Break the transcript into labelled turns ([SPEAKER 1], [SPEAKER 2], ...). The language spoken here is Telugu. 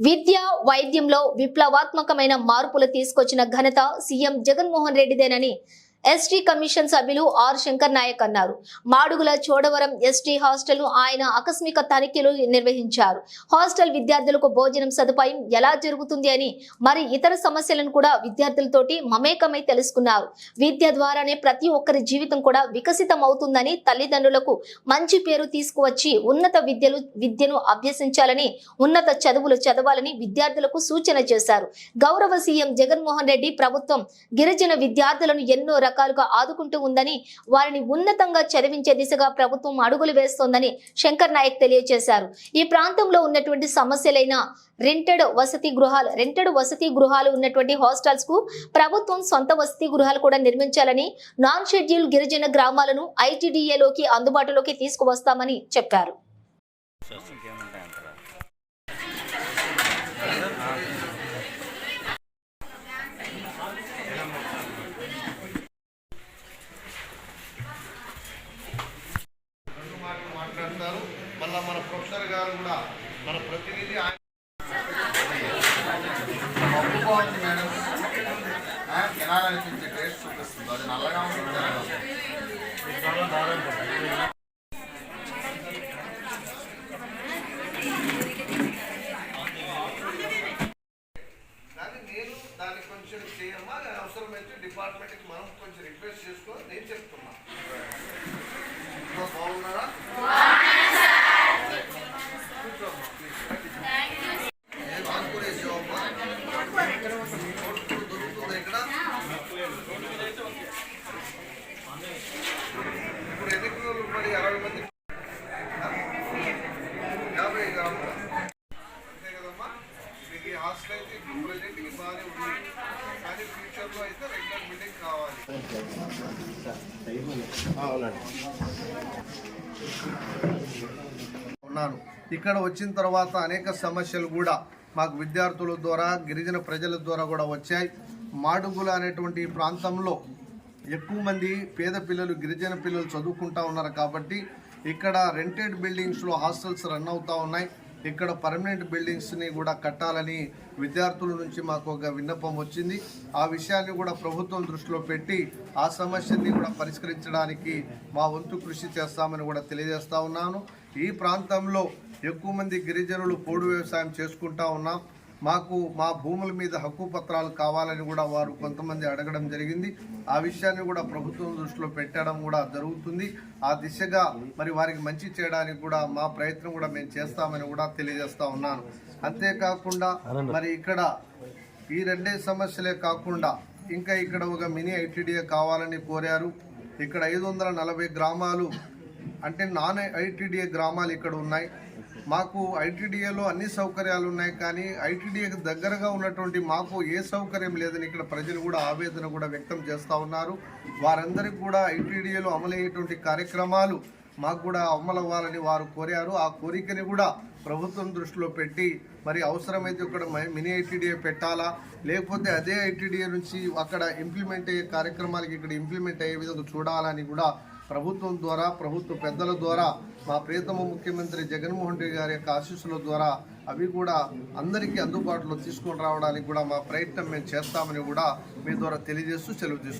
[SPEAKER 1] విద్య వైద్యంలో విప్లవాత్మకమైన మార్పులు తీసుకొచ్చిన ఘనత సీఎం జగన్మోహన్ రెడ్డిదేనని ఎస్టీ కమిషన్ సభ్యులు ఆర్ శంకర్ నాయక్ అన్నారు. మాడుగుల చోడవరం ఎస్టీ హాస్టల్ ను ఆయన ఆకస్మిక తనిఖీలు నిర్వహించారు. హాస్టల్ విద్యార్థులకు భోజనం సదుపాయం ఎలా జరుగుతుంది అని మరి ఇతర సమస్యలను కూడా విద్యార్థులతోటి మమేకమై తెలుసుకున్నారు. విద్య ద్వారానే ప్రతి ఒక్కరి జీవితం కూడా వికసితం అవుతుందని, తల్లిదండ్రులకు మంచి పేరు తీసుకువచ్చి ఉన్నత విద్యను అభ్యసించాలని, ఉన్నత చదువులు చదవాలని విద్యార్థులకు సూచన చేశారు. గౌరవ సీఎం జగన్మోహన్ రెడ్డి ప్రభుత్వం గిరిజన విద్యార్థులను ఎన్నో రకాలుగా ఆదుకుంటూ ఉందని, వారిని ఉన్నతంగా చదివించే దిశగా ప్రభుత్వం అడుగులు వేస్తోందని శంకర్ నాయక్ తెలియజేశారు. ఈ ప్రాంతంలో ఉన్నటువంటి సమస్యలైన రెంటెడ్ వసతి గృహాలు ఉన్నటువంటి హాస్టల్స్ కు ప్రభుత్వం సొంత వసతి గృహాలు కూడా నిర్మించాలని, నాన్ షెడ్యూల్ గిరిజన గ్రామాలను ఐటీడీఏలోకి అందుబాటులోకి తీసుకువస్తామని చెప్పారు.
[SPEAKER 2] మళ్ళీ మన ప్రొఫెసర్ గారు కూడా మన ప్రతినిధి బాగుంది మేడం. ఎలా అనిపించే టేస్ట్ చూపిస్తుంది, అది నల్లగా ఉంటుంది. కానీ నేను దాన్ని కొంచెం చేయమ్మా, అవసరమైతే డిపార్ట్మెంట్కి మనం కొంచెం రిక్వెస్ట్ చేసుకొని నేను చెప్తున్నా. బాగున్నారా? ఇప్పుడు ఎన్ని కిలోలు మరి 60 మంది 50 గ్రాములు అంతే కదమ్మా. మీకు ఈ హాస్టల్ అయితే ఇప్పుడు ప్రజెంట్కి బాగానే ఉంది, కానీ ఫ్యూచర్లో అయితే రెగ్యులర్ బిల్డింగ్ కావాలి. ఉన్నాను ఇక్కడ వచ్చిన తర్వాత అనేక సమస్యలు కూడా మాకు విద్యార్థుల ద్వారా, గిరిజన ప్రజల ద్వారా కూడా వచ్చాయి. మాడుగుల అనేటువంటి ప్రాంతంలో ఎక్కువ మంది పేద పిల్లలు, గిరిజన పిల్లలు చదువుకుంటా ఉన్నారు కాబట్టి ఇక్కడ రెంటెడ్ బిల్డింగ్స్లో హాస్టల్స్ రన్ అవుతూ ఉన్నాయి. ఇక్కడ పర్మనెంట్ బిల్డింగ్స్ని కూడా కట్టాలని విద్యార్థుల నుంచి మాకు ఒక విన్నపం వచ్చింది. ఆ విషయాన్ని కూడా ప్రభుత్వం దృష్టిలో పెట్టి ఆ సమస్యని కూడా పరిష్కరించడానికి మా వంతు కృషి చేస్తామని కూడా తెలియజేస్తా ఉన్నాను. ఈ ప్రాంతంలో ఎక్కువ మంది గిరిజనులు పోడు వ్యవసాయం చేసుకుంటా ఉన్నాం. మాకు మా భూముల మీద హక్కు పత్రాలు కావాలని కూడా వారు కొంతమంది అడగడం జరిగింది. ఆ విషయాన్ని కూడా ప్రభుత్వం దృష్టిలో పెట్టడం కూడా జరుగుతుంది. ఆ దిశగా మరి వారికి మంచి చేయడానికి కూడా మా ప్రయత్నం కూడా మేము చేస్తామని కూడా తెలియజేస్తా ఉన్నాను. అంతేకాకుండా మరి ఇక్కడ ఈ రెండే సమస్యలే కాకుండా ఇంకా ఇక్కడ ఒక మినీ ఐటీడీఏ కావాలని కోరారు. ఇక్కడ 540 గ్రామాలు అంటే నాన్ ఐటీడీఏ గ్రామాలు ఇక్కడ ఉన్నాయి. మాకు ఐటీడీఏలో అన్ని సౌకర్యాలు ఉన్నాయి, కానీ ఐటీడీఏకి దగ్గరగా ఉన్నటువంటి మాకు ఏ సౌకర్యం లేదని ఇక్కడ ప్రజలు కూడా ఆవేదన కూడా వ్యక్తం చేస్తూ ఉన్నారు. వారందరికీ కూడా ఐటీడీఏలో అమలయ్యేటువంటి కార్యక్రమాలు మాకు కూడా అమలవ్వాలని వారు కోరారు. ఆ కోరికని కూడా ప్రభుత్వం దృష్టిలో పెట్టి మరి అవసరమైతే ఇక్కడ మినీ ఐటీడీఏ పెట్టాలా, లేకపోతే అదే ఐటీడీఏ నుంచి అక్కడ ఇంప్లిమెంట్ అయ్యే కార్యక్రమాలకి ఇక్కడ ఇంప్లిమెంట్ అయ్యే విధంగా చూడాలని కూడా ప్రభుత్వం ద్వారా, ప్రభుత్వ పెద్దల ద్వారా, మా ప్రియతమ ముఖ్యమంత్రి జగన్మోహన్ రెడ్డి గారి యొక్క ఆశీస్సుల ద్వారా అవి కూడా అందరికీ అందుబాటులో తీసుకొని రావడానికి కూడా మా ప్రయత్నం మేము చేస్తామని కూడా మీ ద్వారా తెలియజేస్తూ సెలవు తీసుకుంటాం.